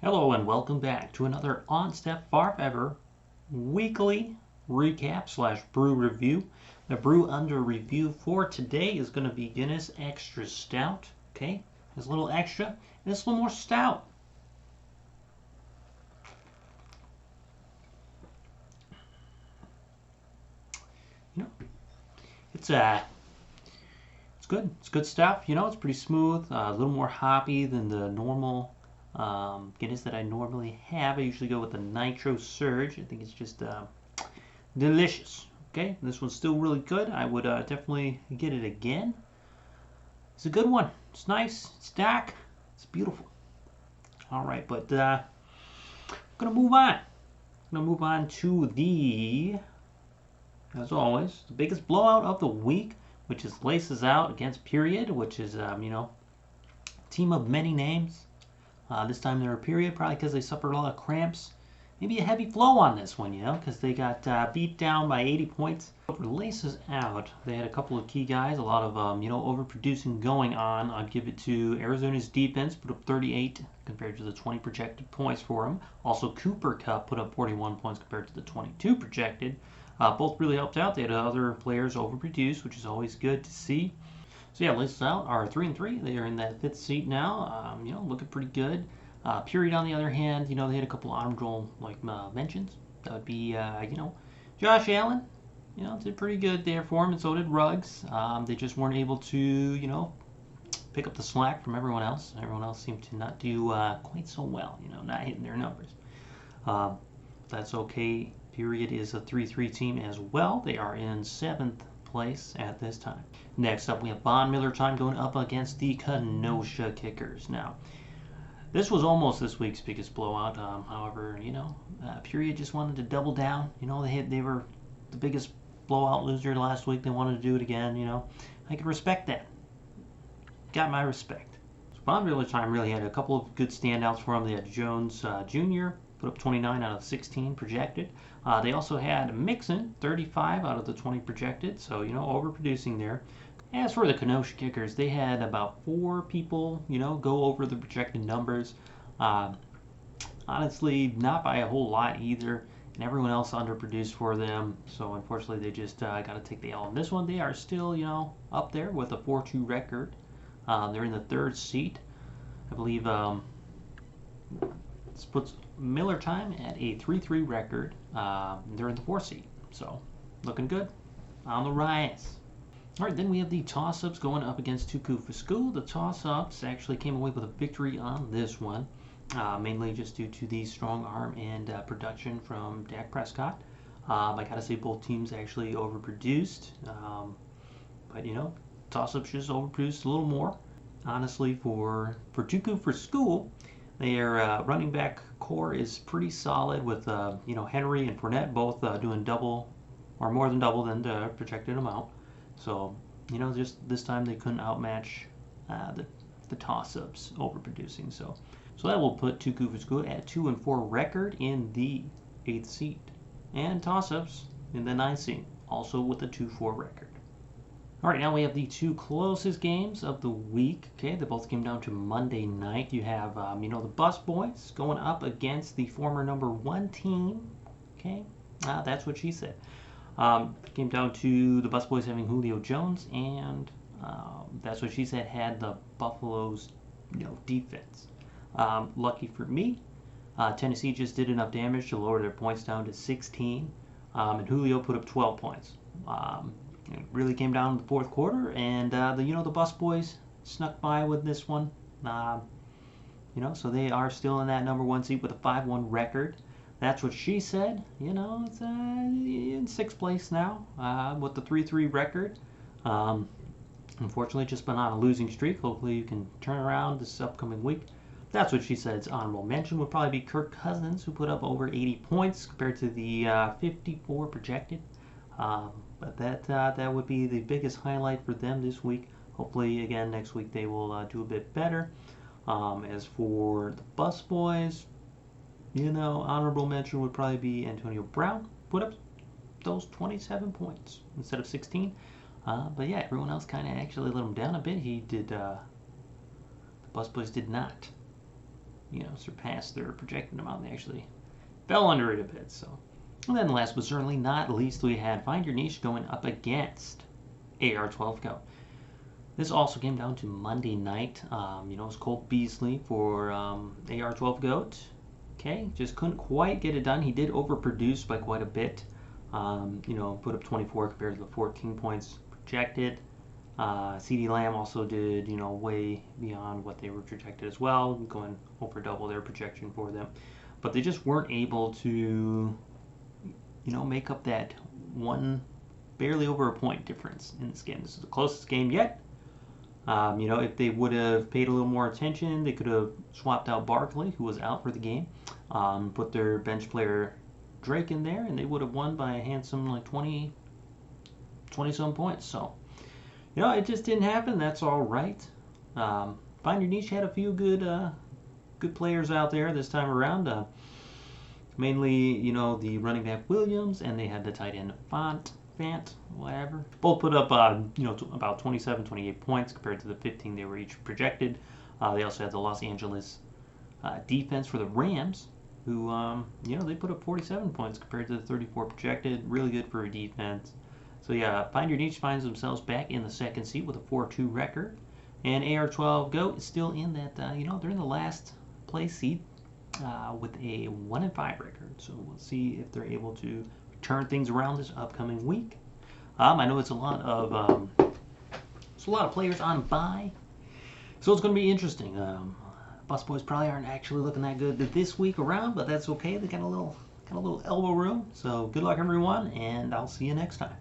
Hello and welcome back to another on Steph Favrever weekly recap slash brew review. The brew under review for today is going to be Guinness Extra Stout. Okay, it's a little extra and it's a little more stout. You know, it's good. It's good stuff. You know, it's pretty smooth. A little more hoppy than the normal Guinness that I normally have. I usually go with the Nitro Surge. I think it's just delicious. Okay, this one's still really good. I would definitely get it again. It's a good one. It's nice. It's dark. It's beautiful. All right, but I'm gonna move on. I'm gonna move on to the, as always, the biggest blowout of the week, which is Laces Out against Period, which is team of many names. This time they're a Period, probably because they suffered a lot of cramps. Maybe a heavy flow on this one, because they got beat down by 80 points. For Laces Out, they had a couple of key guys, a lot of, overproducing going on. I'd give it to Arizona's defense, put up 38 compared to the 20 projected points for them. Also, Cooper Cup put up 41 points compared to the 22 projected. Both really helped out. They had other players overproduce, which is always good to see. So yeah, Laces Out are 3-3. They are in that 5th seat now. Looking pretty good. Period, on the other hand, they had a couple honorable mentions. That would be, Josh Allen. Did pretty good there for him, and so did Ruggs. They just weren't able to, pick up the slack from everyone else. Everyone else seemed to not do quite so well. Not hitting their numbers. That's okay. Period is a 3-3 team as well. They are in 7th place at this time. Next up, we have Von Miller time going up against the Kenosha Kickers. Now, this was almost this week's biggest blowout. However, Period just wanted to double down. They were the biggest blowout loser last week. They wanted to do it again. I can respect that. Got my respect. So Von Miller time really had a couple of good standouts for them. They had Jones Jr. put up 29 out of 16 projected. They also had Mixon, 35 out of the 20 projected, so, overproducing there. As for the Kenosha Kickers, they had about 4 people, go over the projected numbers. Honestly, not by a whole lot either, and everyone else underproduced for them, so unfortunately they just got to take the L on this one. They are still, up there with a 4-2 record. They're in the 3rd seat. I believe this puts Miller time at a 3-3 record. They're in the 4th seed, so looking good on the rise. All right, then we have the toss-ups going up against Too Cool for School. The toss-ups actually came away with a victory on this one, mainly just due to the strong arm and production from Dak Prescott. I gotta say both teams actually overproduced, but toss-ups just overproduced a little more. Honestly, for Too Cool for School, their running back core is pretty solid with, Henry and Fournette both doing double or more than double than the projected amount. So, just this time they couldn't outmatch the toss-ups overproducing. So that will put Too Cool for School at 2-4 record in the 8th seed. And toss-ups in the 9th seed, also with a 2-4 record. All right, now we have the 2 closest games of the week. Okay, they both came down to Monday night. You have, the Bus Boys going up against the former number 1 team. Okay, that's what she said. Came down to the Bus Boys having Julio Jones, and that's what she said had the Buffalo's, defense. Lucky for me, Tennessee just did enough damage to lower their points down to 16, and Julio put up 12 points. It really came down in the 4th quarter, and the Bus Boys snuck by with this one. So they are still in that number 1 seed with a 5-1 record. That's what she said. It's in 6th place now with the 3-3 record. Unfortunately, just been on a losing streak. Hopefully, you can turn around this upcoming week. That's what she said. Its honorable mention would probably be Kirk Cousins, who put up over 80 points compared to the 54 projected. But that would be the biggest highlight for them this week. Hopefully, again, next week they will do a bit better. As for the Bus Boys, honorable mention would probably be Antonio Brown. Put up those 27 points instead of 16. But yeah, everyone else kind of actually let him down a bit. The Bus Boys did not. surpassed their projected amount. They actually fell under it a bit. So, and then last but certainly not least, we had Find Your Niche going up against AR12 Go. This also came down to Monday night. It was Cole Beasley for AR12 Goat. Okay, just couldn't quite get it done. He did overproduce by quite a bit. Put up 24 compared to the 14 points projected. CD Lamb also did, way beyond what they were projected as well, going over double their projection for them. But they just weren't able to, make up that one, barely over a point difference in this game. This is the closest game yet. If they would have paid a little more attention, they could have swapped out Barkley, who was out for the game, put their bench player Drake in there, and they would have won by a handsome 20-some points. So, it just didn't happen. That's all right. Find Your Niche had a few good players out there this time around. Mainly, the running back Williams, and they had the tight end Fant, whatever. Both put up, about 27, 28 points compared to the 15 they were each projected. They also had the Los Angeles defense for the Rams, who, they put up 47 points compared to the 34 projected. Really good for a defense. So, yeah, Find Your Niche finds themselves back in the second seed with a 4-2 record. And AR12 Go is still in that, they're in the last place seed with a 1-5 record. So, we'll see if they're able to turn things around this upcoming week. I know it's a lot of players on bye, so it's going to be interesting. Bus Boys probably aren't actually looking that good this week around, but that's okay. They got a little elbow room. So good luck, everyone, and I'll see you next time.